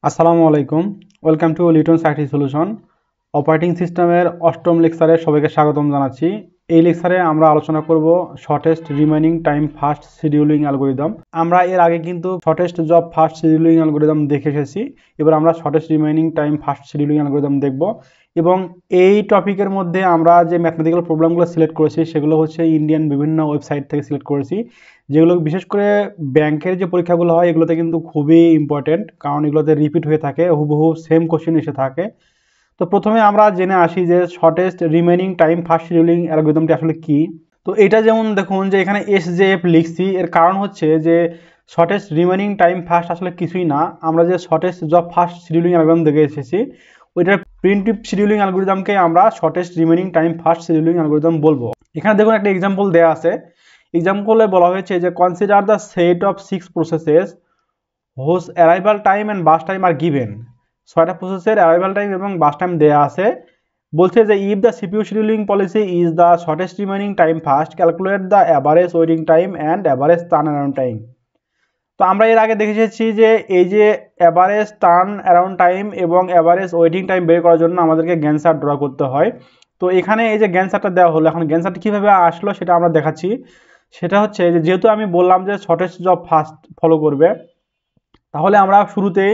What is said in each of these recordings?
আসসালামু আলাইকুম। Welcome to Liton city solution. Operating সিস্টেমের অষ্টম লেকচারে সবাইকে স্বাগতম জানাচ্ছি। এই লেকচারে আমরা আলোচনা করব shortest remaining time first scheduling algorithm. আমরা এর আগে কিন্তু shortest job first scheduling algorithm দেখে এসেছি। এবার আমরা shortest remaining time first scheduling algorithm দেখব এবং এই টপিকের মধ্যে আমরা যে ম্যাথমেটিক্যাল প্রবলেমগুলো সিলেক্ট করেছি সেগুলো হচ্ছে ইন্ডিয়ান বিভিন্ন ওয়েবসাইট থেকে সিলেক্ট করেছি, যেগুলো বিশেষ করে ব্যাংকের যে পরীক্ষাগুলো হয় এগুলোতে কিন্তু খুবই ইম্পর্টেন্ট, কারণ এগুলোতে রিপিট হয়ে থাকে, হুবহু সেম কোশ্চেন এসে থাকে। তো প্রথমে আমরা জেনে আসি যে shortest remaining time first scheduling অ্যালগরিদমটি আসলে কি। তো এটা যেমন দেখুন যে এখানে এসজেএফ লিখছি, এর কারণ হচ্ছে যে শর্টেস্ট রিমেইনিং টাইম ফার্স্ট আসলে কিছুই না। আমরা যে shortest job first scheduling algorithm দেখে এসেছি ওইটার প্রিমিটিভ শিডিউলিং অ্যালগরিদমকে আমরা shortest remaining time first scheduling algorithm বলবো। এখানে দেখুন একটা এক্সাম্পল দেওয়া আছে। এক্সাম্পলে বলা হয়েছে যে consider the set of 6 processes whose arrival time and burst time are given. 6টা প্রসেসের অ্যারাইভাল টাইম এবং বাস টাইম দেওয়া আছে। বলছে যে if the CPU scheduling policy is the shortest remaining time first, calculate the average waiting time and average turn around time. তো আমরা এর আগে দেখে এসেছি যে এই যে অ্যাভারেজ টার্ন অ্যারাউন্ড টাইম এবং অ্যাভারেজ ওয়েটিং টাইম বের করার জন্য আমাদেরকে গ্যান্ট চার্ট ড্র করতে হয়। তো এখানে এই যে গ্যান্ট চার্টটা দেওয়া হলো, এখন গ্যান্ট চার্ট কীভাবে আসলো সেটা আমরা দেখাচ্ছি। সেটা হচ্ছে যে যেহেতু আমি বললাম যে শর্টেস্ট জব ফার্স্ট ফলো করবে, তাহলে আমরা শুরুতে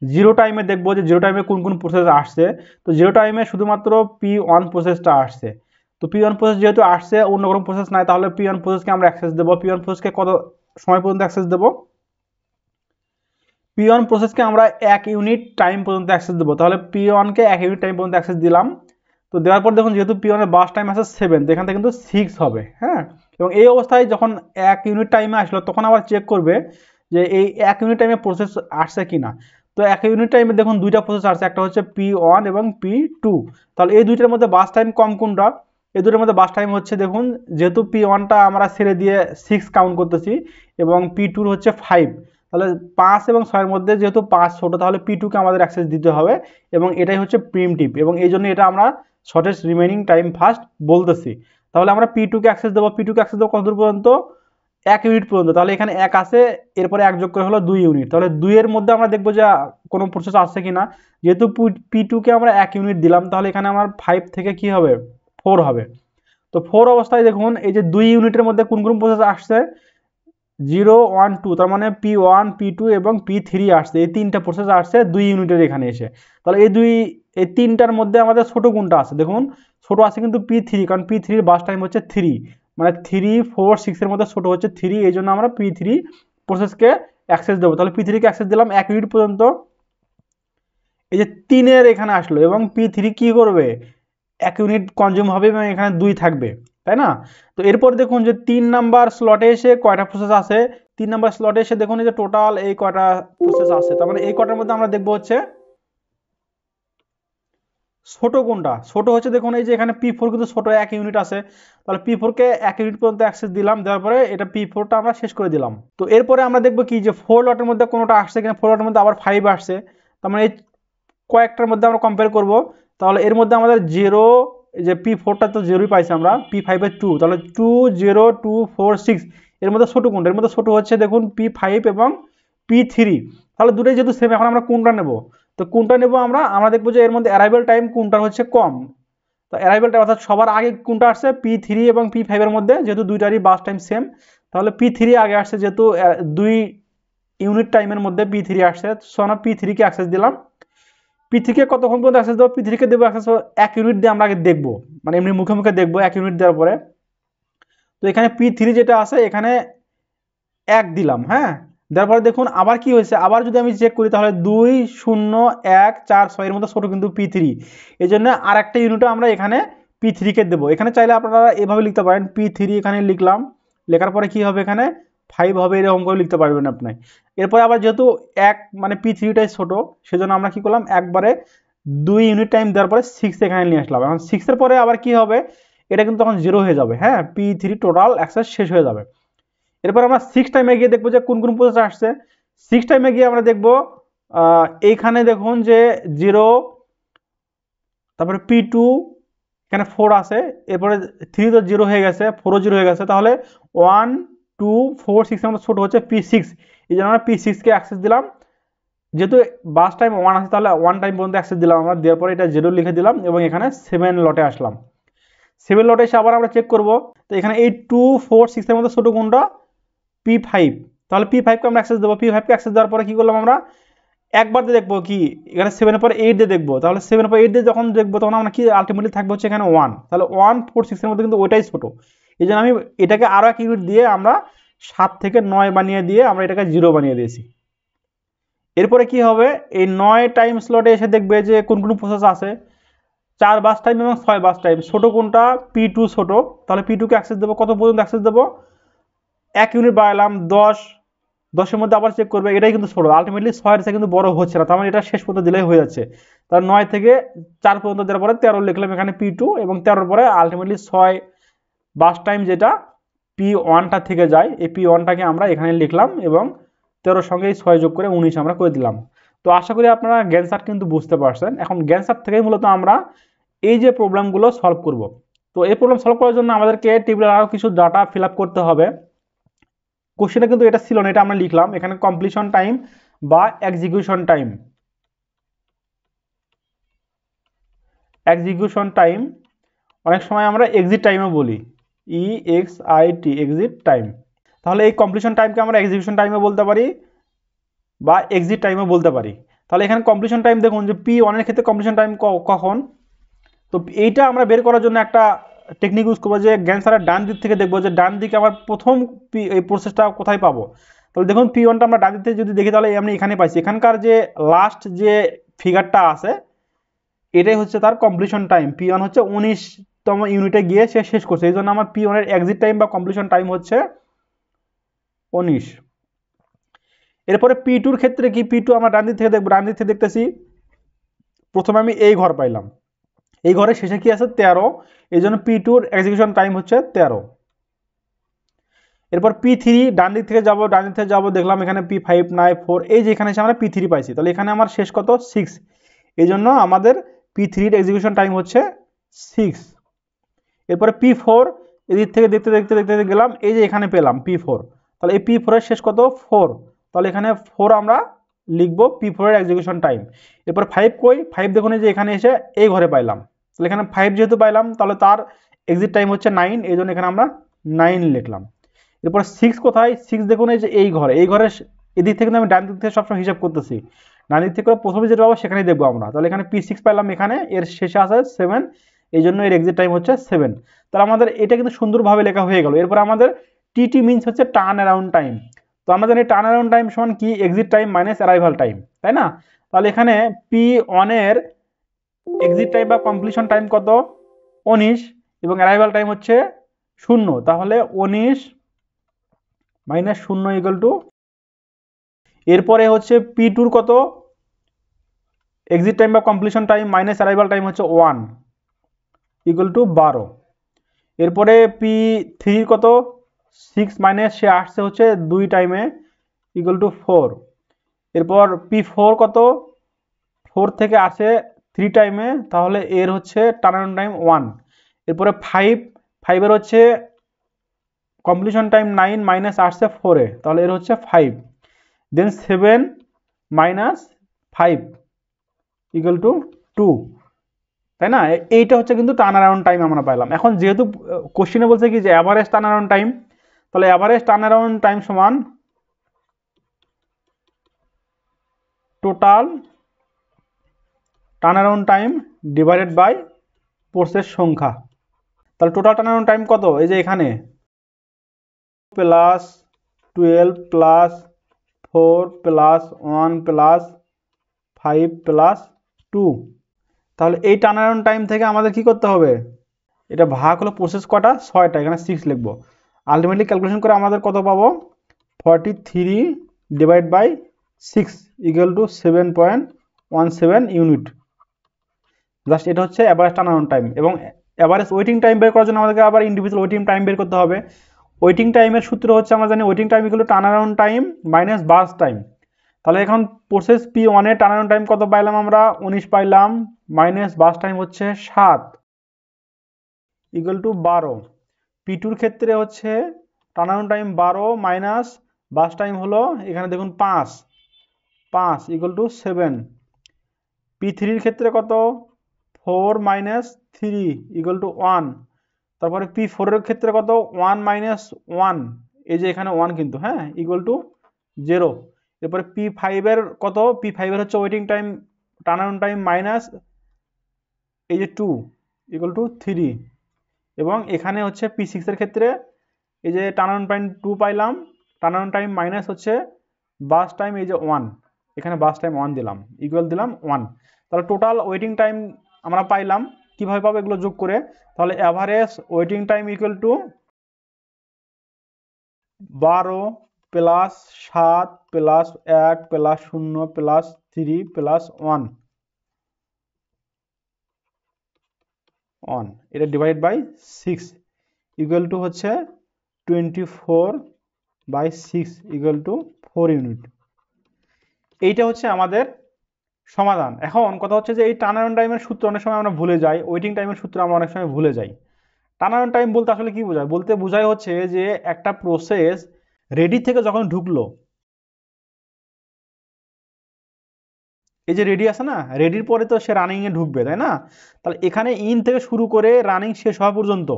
জিরো টাইমে দেখবো যে জিরো টাইমে কোন কোন প্রসেস আসছে। তো জিরো টাইমে শুধুমাত্র P1 প্রসেসটা আসছে। তো P1 প্রসেস যেহেতু আসছে, অন্য কোনো প্রসেস নাই, তাহলে P1 প্রসেসকে আমরা অ্যাক্সেস দেবো। P1 প্রসেসকে কত সময় পর্যন্ত অ্যাক্সেস দেবো? P1 প্রসেসকে আমরা 1 ইউনিট টাইম পর্যন্ত অ্যাক্সেস দেবো। তাহলে P1কে 1 ইউনিট টাইম পর্যন্ত অ্যাক্সেস দিলাম। তো দেওয়ার পর দেখুন যেহেতু P1 এর বাস টাইম আছে 7, তো এখান থেকে কিন্তু 6 হবে। হ্যাঁ, এবং এই অবস্থায় যখন 1 ইউনিট টাইমে আসলো তখন আবার চেক করবে যে এই 1 ইউনিট টাইমে প্রসেস আসছে কিনা। তো 1 ইউনিট টাইমে দেখুন দুইটা প্রসেস আসছে, একটা হচ্ছে P1 এবং P2। তাহলে এই দুইটার মধ্যে বাস টাইম কম কোনটা? এই দুটোর মধ্যে বাস টাইম হচ্ছে, দেখুন যেহেতু P1টা আমরা ছেড়ে দিয়ে 6 কাউন্ট করতেছি এবং P2 হচ্ছে 5, তাহলে 5 এবং 6 এর মধ্যে যেহেতু 5 ছোট, তাহলে P2কে আমাদের অ্যাক্সেস দিতে হবে এবং এটাই হচ্ছে প্রিমিটিভ, এবং এই জন্য এটা আমরা শর্টেস্ট রিমেইনিং টাইম ফার্স্ট বলতেছি। তাহলে আমরা P2কে অ্যাক্সেস দেবো। P2কে অ্যাক্সেস দেবো কতদূর পর্যন্ত? 1 ইউনিট পর্যন্ত। তাহলে এখানে 1 আছে, এরপরে 1 যোগ করে হলো 2 ইউনিট। তাহলে 2 এর মধ্যে আমরা দেখবো যে কোনো প্রসেস আসছে কিনা। যেহেতু P2কে আমরা 1 ইউনিট দিলাম, তাহলে এখানে আমার 5 থেকে কি হবে? 4 হবে। তো 4 অবস্থায় দেখুন এই যে 2 ইউনিটের মধ্যে কোন কোন প্রসেস আসছে? 0, 1, 2, তার মানে P1, P2 এবং P3 আসছে। এই তিনটা প্রসেস আসছে 2 ইউনিটের এখানে এসে। তাহলে এই তিনটার মধ্যে আমাদের ছোট কোনটা আছে? দেখুন ছোট আছে কিন্তু P3, কারণ P3 এর বাস টাইম হচ্ছে 3, মানে 3, 4, 6 এর মধ্যে ছোট হচ্ছে 3, এই জন্য আমরা P3 প্রসেসকে অ্যাক্সেস দেবো। তাহলে P3কে অ্যাক্সেস দিলাম 1 ইউনিট পর্যন্ত। এই যে 3 এর এখানে আসলো এবং P3 কি করবে? 1 ইউনিট কনজিউম হবে এবং এখানে 2 থাকবে, তাই না? তো এরপর দেখুন যে 3 নাম্বার স্লটে এসে কয়টা প্রসেস আছে। 3 নাম্বার স্লটে এসে দেখুন এই যে টোটাল এই কয়টা প্রসেস আছে। তার মানে এই কয়টার মধ্যে আমরা দেখবো হচ্ছে ছোট কোনটা। ছোট হচ্ছে দেখুন এই যে এখানে P4 কিন্তু ছোট 1 ইউনিট আছে। তাহলে P4কে 1 ইউনিট পর্যন্ত অ্যাক্সেস দিলাম, দেওয়ার পরে এটা P4টা আমরা শেষ করে দিলাম। তো এরপরে আমরা দেখবো কি যে 4 লটের মধ্যে কোনোটা আসছে কিনা। 4 লটের মধ্যে আবার 5 আসছে। তার মানে এই কয়েকটার মধ্যে আমরা কম্পেয়ার করব। তাহলে এর মধ্যে আমাদের 0, যে P4টা তো 0ই পাইছি আমরা, P5 এর 2, তাহলে 2, 0, 2, 4, 6 এর মধ্যে ছোট কোনটা? এর মধ্যে ছোট হচ্ছে দেখুন P5 এবং P3। তাহলে দুটোই যেহেতু সেম, এখন আমরা কোনটা নেব? তো কোনটা নেব আমরা দেখবো যে এর মধ্যে অ্যারাইভাল টাইম কোনটার হচ্ছে কম। তো অ্যারাইভাল টাইম অর্থাৎ সবার আগে কোনটা আসছে? P3 এবং P5 এর মধ্যে, যেহেতু দুইটারই বাস টাইম সেম, তাহলে P3 আগে আসছে, যেহেতু 2 ইউনিট টাইমের মধ্যে P3 আসছে। সো আমরা P3কে অ্যাক্সেস দিলাম। P3কে কতক্ষণ পর্যন্ত অ্যাক্সেস দেবো? P3কে দেবো অ্যাক্সেস 1 ইউনিট দিয়ে আমরা আগে দেখবো, মানে এমনি মুখে মুখে দেখবো 1 ইউনিট দেওয়ার পরে। তো এখানে P3 যেটা আছে এখানে 1 দিলাম। হ্যাঁ, দেওয়ার পরে দেখুন আবার কি হয়েছে, আবার যদি আমি চেক করি তাহলে 2, 0, 1, 4, 6 এর মধ্যে ছোট কিন্তু P3, এই জন্য আর একটা ইউনিটও আমরা এখানে P3কে দেবো। এখানে চাইলে আপনারা এভাবে লিখতে পারেন, P3 এখানে লিখলাম, লেখার পরে কি হবে এখানে 5 হবে, এরকম করে লিখতে পারবেন আপনি। এরপরে আবার যেহেতু 1 মানে P3টাই ছোট, সেজন্য আমরা কি করলাম একবারে 2 ইউনিট টাইম দেওয়ার পরে 6 এখানে নিয়ে আসলাম। এখন 6 এর পরে আবার কি হবে? এটা কিন্তু তখন 0 হয়ে যাবে। হ্যাঁ, P3 টোটাল অ্যাক্সেস শেষ হয়ে যাবে। এরপর আমরা 6 টাইমে গিয়ে দেখবো যে কোন কোন প্রসেস আসছে। 6 টাইমে গিয়ে আমরা দেখবো এইখানে দেখুন যে 0, তারপরে P2, এখানে 4 আছে, এরপরে 3 তো 0 হয়ে গেছে, 4ও 0 হয়ে গেছে, তাহলে 1, 2, 4, 6 এর মধ্যে ছোট হচ্ছে P6, এই জন্য আমরা P6কে অ্যাক্সেস দিলাম যেহেতু বাস টাইম 1 আছে তাহলে 1 টাইম পর্যন্ত অ্যাক্সেস দিলাম আমরা, দেওয়ার পরে এটা 0 লিখে দিলাম এবং এখানে 7 লটে আসলাম। 7 লটে এসে আবার আমরা চেক করব, তো এখানে 8 2 4 6 এর মধ্যে ছোট কোনটা, P5, তাহলে P5 কে আমরা অ্যাক্সেস দেবো। P5 কে অ্যাক্সেস দেওয়ার পরে কি করলাম আমরা, একবার দিয়ে দেখবো কি এখানে 7 এর পরে 8 দিয়ে দেখবো, তাহলে 7 এর পরে 8 দিয়ে যখন দেখবো তখন আমরা কি আলটিমেটলি থাকবে হচ্ছে এখানে 1, তাহলে 1 4 6 এর মধ্যে কিন্তু ওইটাই ছোট। এই জন্য আমি এটাকে আরো এক ইউনিট দিয়ে আমরা 7 থেকে 9 বানিয়ে দিয়ে আমরা এটাকে 0 বানিয়ে দিয়েছি। এরপরে কি হবে, এই 9 টাইম স্লটে এসে দেখবে যে কোন কোন প্রসেস আছে, 4 বাস টাইম এবং 6 বাস টাইম। ছোট কোনটা, P2 ছোট, তাহলে P2 কে অ্যাক্সেস দেবো, কত পর্যন্ত অ্যাক্সেস দেবো, 1 ইউনিট বাড়ালাম 10, 10 এর মধ্যে আবার চেক করবে, এটাই কিন্তু ছোট, আলটিমেটলি 6 এর থেকে কিন্তু বড় হচ্ছে না, তার মানে এটা শেষ পর্যন্ত দিলেই হয়ে যাচ্ছে। তার 9 থেকে 4 পর্যন্ত দেওয়ার পরে 13 লিখলাম এখানে P2, এবং 13 পরে আলটিমেটলি 6 বাস টাইম যেটা P1টা থেকে যায়, এই P1টাকে আমরা এখানে লিখলাম এবং 13 সঙ্গে 6 যোগ করে 19 আমরা করে দিলাম। তো আশা করি আপনারা গ্যানসার কিন্তু বুঝতে পারছেন। এখন গ্যানসার থেকেই মূলত আমরা এই যে প্রবলেমগুলো সলভ করব। তো এই প্রবলেম সলভ করার জন্য আমাদেরকে টেবিলের আরও কিছু ডাটা ফিল আপ করতে হবে। কোশ্চেনে কিন্তু এটা ছিল না, এটা আমরা লিখলাম এখানে কমপ্লিশন টাইম বা এক্সিকিউশন টাইম। এক্সিকিউশন টাইম অনেক সময় আমরা এক্সিট টাইমও বলি, EXIT, এক্সিট টাইম। তাহলে এই কমপ্লিশন টাইমকে আমরা এক্সিকিউশন টাইমও বলতে পারি বা এক্সিট টাইমও বলতে পারি। তাহলে এখানে কমপ্লিশন টাইম দেখুন যে P1 এর ক্ষেত্রে কমপ্লিশন টাইম কখন, তো এইটা আমরা বের করার জন্য একটা টেকনিক ইউজ করবো যে গ্যানসারের ডান দিক থেকে দেখবো যে ডান দিকে আমার প্রথম এই প্রসেসটা কোথায় পাবো। তাহলে দেখুন P1টা আমরা ডান দিক থেকে যদি দেখি তাহলে আমি এখানে পাইছি, এখানকার যে লাস্ট যে ফিগারটা আছে এটাই হচ্ছে তার কমপ্লিশন টাইম। P1 হচ্ছে 19তম ইউনিটে গিয়ে সে শেষ করছে, এই জন্য আমার P1 এর এক্সিট টাইম বা কমপ্লিশন টাইম হচ্ছে 19। এরপরে P2 এর ক্ষেত্রে কি, P2 আমরা ডান দিক থেকে দেখবো, ডান দিক থেকে দেখতেছি প্রথমে আমি এই ঘর পাইলাম, এই ঘরের শেষে কি আছে 13, এই জন্য P2 এর এক্সিকিউশন টাইম হচ্ছে 13। এরপর P3 ডান দিক থেকে যাব, ডান দিক থেকে যাব দেখলাম এখানে P5 নাই 4, এই যে এখানে এসে আমরা P3 পাইছি, তাহলে এখানে আমার শেষ কত 6, এই জন্য আমাদের P3 এর এক্সিকিউশন টাইম হচ্ছে 6। এরপরে P4 এদিক থেকে দেখতে দেখতে দেখতে দেখতে গেলাম, এই যে এখানে পেলাম P4, তাহলে এই P4 এর শেষ কত 4, তাহলে এখানে 4 আমরা লিখবো P4 এর এক্সিকিউশন টাইম। এরপর 5 কই, 5 দেখুন এই যে এখানে এসে এই ঘরে পাইলাম, তাহলে এখানে 5 যেহেতু পাইলাম তাহলে তার এক্সিট টাইম হচ্ছে 9, এই জন্য এখানে আমরা 9 লিখলাম। এরপর 6 কোথায়, 6 দেখুন এই যে এই ঘরে, এই ঘরের এদিক থেকে আমি ডান দিক থেকে সবসময় হিসাব করতেছি, ডান দিক থেকে প্রথমে যেটা পাবো সেখানেই দেখবো আমরা, তাহলে এখানে P6 পাইলাম, এখানে এর শেষে আছে 7, এই জন্য এর এক্সিট টাইম হচ্ছে 7। তাহলে আমাদের এটা কিন্তু সুন্দরভাবে লেখা হয়ে গেল। এরপর আমাদের TT মিনস হচ্ছে টার্ন অ্যারাউন্ড টাইম, তো আমরা জানি টার্ন অ্যারাউন্ড টাইম সমান কি, exit time minus arrival time, তাই না? তাহলে এখানে P1 এর এক্সিট টাইম বা কমপ্লিশন টাইম কত 19 এবং অ্যারাইভাল টাইম হচ্ছে 0, তাহলে 19 মাইনাস 0 ইকুয়াল টু, এরপরে হচ্ছে P2 এর কত এক্সিট টাইম বা completion time minus arrival time হচ্ছে 1 ইকুয়াল টু 12। এরপরে P3 কত 6 মাইনাস সে আসছে হচ্ছে 2 টাইমে ইকুয়াল টু 4। এরপর P4 কত 4 থেকে আসে 3 টাইমে, তাহলে এর হচ্ছে টার্ন টাইম 1। এরপরে 5 এর হচ্ছে কমপ্লিশন টাইম 9 মাইনাস আসছে 4 এ, তাহলে এর হচ্ছে 5। দেন 7 মাইনাস 5 ইকুয়াল টু 2, তাই না? এইটা হচ্ছে কিন্তু টার্ন অ্যারাউন্ড টাইম আমরা পাইলাম। এখন যেহেতু কোশ্চেনে বলছে কি যে অ্যাভারেজ টার্ন অ্যারাউন্ড টাইম, তাহলে অ্যাভারেজ টার্ন অ্যারাউন্ড টাইম সমান total turn around time divided by process সংখ্যা। তাহলে টোটাল টার্ন অ্যারাউন্ড টাইম কত, এই যে এখানে plus 12 plus 4 plus 1 plus 5 plus 2, তাহলে এই টার্ন অ্যারাউন্ড টাইম থেকে আমাদের কি করতে হবে, এটা ভাগ হলো প্রসেস কটা 6টা, এখানে 6 লিখবো। আলটিমেটলি ক্যালকুলেশন করে আমাদের কত পাবো 43 divide by 6 equal to 7.17 unit. Just এটা হচ্ছে অ্যাভারেজ টার্ন অ্যারাউন্ড টাইম। এবং অ্যাভারেজ ওয়েটিং টাইম বের করার জন্য আমাদেরকে আবার ইন্ডিভিজুয়াল ওয়েটিং টাইম বের করতে হবে। ওয়েটিং টাইমের সূত্র হচ্ছে আমরা জানি waiting time equal to turn around time minus burst time. তাহলে এখন প্রসেস P1 এর টার্ন অ্যারাউন্ড টাইম কত পাইলাম আমরা 19 পাইলাম, মাইনাস বার্স টাইম হচ্ছে 7 ইকুয়াল টু 12। P2 এর ক্ষেত্রে হচ্ছে turn around time 12 minus burst time হলো এখানে দেখুন 5 5 ইকুয়াল টু 7। P3 ক্ষেত্রে কত 4 মাইনাস 3 ইকুয়াল টু 1। তারপরে P4 এর ক্ষেত্রে কত 1 মাইনাস 1, এই যে এখানে 1 কিন্তু, হ্যাঁ, ইকুয়াল টু 0। এরপরে P5 এর কত, P5 এর হচ্ছে waiting time turnaround time minus এই যে 2 ইকুয়াল টু 3। এবং এখানে হচ্ছে P6 এর ক্ষেত্রে এই যে টার্নারাউন্ড টাইম 2 পাইলাম, টার্নারাউন্ড টাইম মাইনাস হচ্ছে বাস টাইম এই যে 1, এখানে বাস টাইম 1 দিলাম, ইকুয়াল দিলাম 1। তাহলে টোটাল ওয়েটিং টাইম আমরা পাইলাম। কিভাবে পাবো এগুলো যোগ করে? তাহলে average waiting time equal two 12 plus 7 plus 1 plus 0 plus 3 plus 1 এটা ডিভাইড বাই 6 ইকুয়াল টু হচ্ছে 24/6 ইকুয়াল টু 4 ইউনিট। এইটা হচ্ছে আমাদের সমাধান। এখন কথা হচ্ছে যে এই টার্নারাউন্ড টাইমের সূত্র অনেক সময় আমরা ভুলে যাই, ওয়েটিং টাইমের সূত্র আমরা অনেক সময় ভুলে যাই। টার্নারাউন্ড টাইম বলতে আসলে কি বোঝায়? বলতে বোঝায় হচ্ছে যে একটা প্রসেস রেডি থেকে যখন ঢুকলো, এই যে রেডি আছে না, রেডির পরে তো সে রানিং এ ঢুকবে, তাই না? তাহলে এখানে ইন থেকে শুরু করে রানিং শেষ হওয়া পর্যন্ত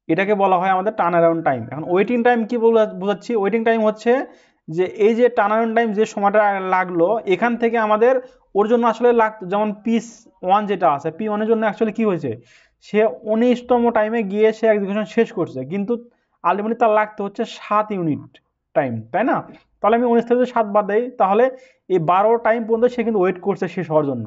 এটাকে বলা হয় আমাদের টার্নারাউন্ড টাইম। এখন ওয়েটিং টাইম কি বোঝাচ্ছি? ওয়েটিং টাইম হচ্ছে যে এই যে টার্নারাউন্ড টাইম যে সময়টা লাগলো এখান থেকে আমাদের ওর জন্য আসলে যেমন P1 যেটা আছে, P1 এর জন্য অ্যাকচুয়ালি কি হয়েছে, সে 19তম টাইমে গিয়ে সে এক্সিকিউশন শেষ করছে, কিন্তু আলটিমেটলি তার লাগতে হচ্ছে 7 ইউনিট টাইম, তাই না? তাহলে আমি 19 থেকে 7 বাদ দেই, তাহলে এই 12 টাইম পর্যন্ত সে কিন্তু ওয়েট করছে শেষ হওয়ার জন্য।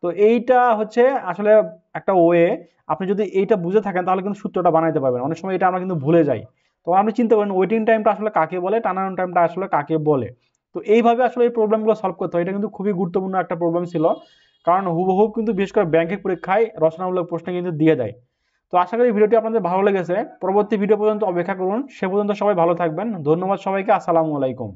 তো এইটা হচ্ছে আসলে একটা ওয়ে। আপনি যদি এইটা বুঝে থাকেন তাহলে কিন্তু সূত্রটা বানাইতে পারবেন। অনেক সময় এটা আমরা কিন্তু ভুলে যাই। তো আপনি চিন্তা করেন ওয়েটিং টাইমটা আসলে কাকে বলে, টার্নারাউন্ড টাইমটা আসলে কাকে বলে। তো এইভাবে আসলে এই প্রবলেমগুলো সলভ করতে হয়। এটা কিন্তু খুবই গুরুত্বপূর্ণ একটা প্রবলেম ছিল, কারণ হুবহু কিন্তু বিশেষ করে ব্যাংকের পরীক্ষায় রচনামূলক প্রশ্ন কিন্তু দিয়ে দেয়। তো আশা করি ভিডিওটি আপনাদের ভালো লেগেছে। পরবর্তী ভিডিও পর্যন্ত অপেক্ষা করুন। সে পর্যন্ত সবাই ভালো থাকবেন। ধন্যবাদ সবাইকে। আসসালামু আলাইকুম।